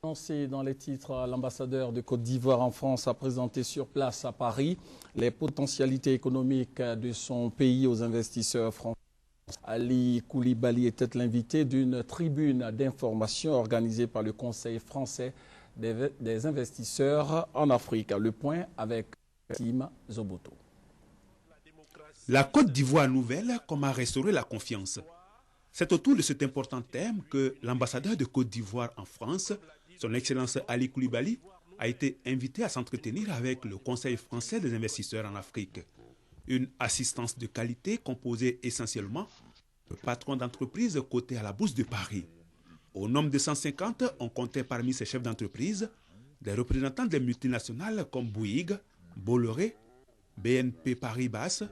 Annoncé dans les titres, l'ambassadeur de Côte d'Ivoire en France a présenté sur place à Paris les potentialités économiques de son pays aux investisseurs français. Ali Koulibaly était l'invité d'une tribune d'information organisée par le Conseil français des investisseurs en Afrique. Le point avec Tim Zoboto. La Côte d'Ivoire nouvelle, comment restaurer la confiance? C'est autour de cet important thème que l'ambassadeur de Côte d'Ivoire en France, son Excellence Ali Koulibaly, a été invité à s'entretenir avec le Conseil français des investisseurs en Afrique. Une assistance de qualité composée essentiellement de patrons d'entreprises cotés à la Bourse de Paris. Au nombre de 150, on comptait parmi ces chefs d'entreprise des représentants des multinationales comme Bouygues, Bolloré, BNP Paribas,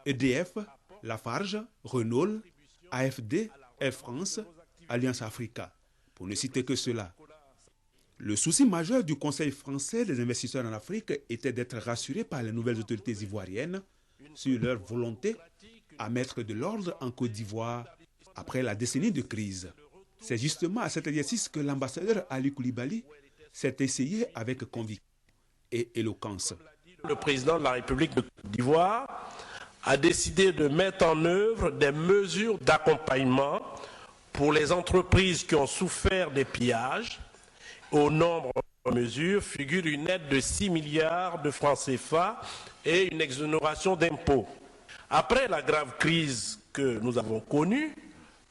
EDF, Lafarge, Renault, AFD, Air France, Alliance Africa, pour ne citer que cela. Le souci majeur du Conseil français des investisseurs en Afrique était d'être rassuré par les nouvelles autorités ivoiriennes sur leur volonté à mettre de l'ordre en Côte d'Ivoire après la décennie de crise. C'est justement à cet exercice que l'ambassadeur Ali Koulibaly s'est essayé avec conviction et éloquence. Le président de la République de Côte d'Ivoire a décidé de mettre en œuvre des mesures d'accompagnement pour les entreprises qui ont souffert des pillages. Au nombre de mesures figure une aide de 6 milliards de francs CFA et une exonération d'impôts. Après la grave crise que nous avons connue,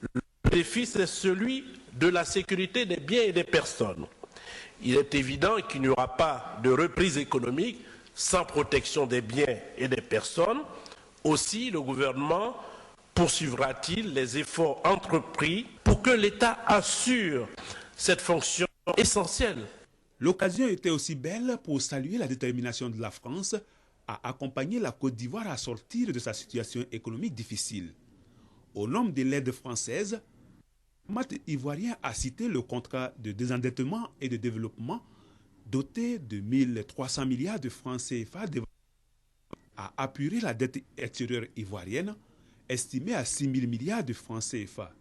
le défi c'est celui de la sécurité des biens et des personnes. Il est évident qu'il n'y aura pas de reprise économique sans protection des biens et des personnes. Aussi, le gouvernement poursuivra-t-il les efforts entrepris pour que l'État assure cette fonction essentielle. L'occasion était aussi belle pour saluer la détermination de la France à accompagner la Côte d'Ivoire à sortir de sa situation économique difficile. Au nom de l'aide française, le diplomat ivoirien a cité le contrat de désendettement et de développement doté de 1300 milliards de francs CFA à apurer la dette extérieure ivoirienne estimée à 6 000 milliards de francs CFA.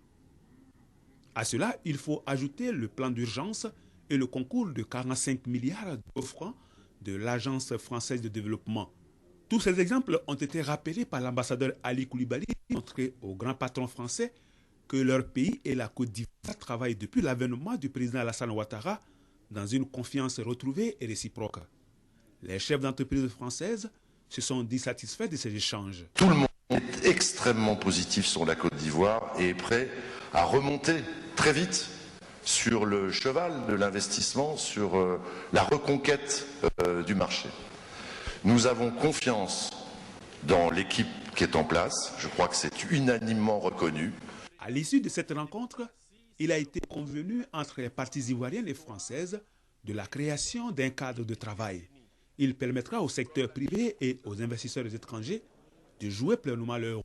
À cela, il faut ajouter le plan d'urgence et le concours de 45 milliards de francs de l'Agence française de développement. Tous ces exemples ont été rappelés par l'ambassadeur Ali Koulibaly, qui a montré aux grands patrons français que leur pays et la Côte d'Ivoire travaillent depuis l'avènement du président Alassane Ouattara dans une confiance retrouvée et réciproque. Les chefs d'entreprise françaises se sont dit satisfaits de ces échanges. Tout le monde est extrêmement positif sur la Côte d'Ivoire et est prêt à remonter très vite sur le cheval de l'investissement, sur la reconquête du marché. Nous avons confiance dans l'équipe qui est en place. Je crois que c'est unanimement reconnu. À l'issue de cette rencontre, il a été convenu entre les parties ivoiriennes et françaises de la création d'un cadre de travail. Il permettra au secteur privé et aux investisseurs étrangers de jouer pleinement leur rôle.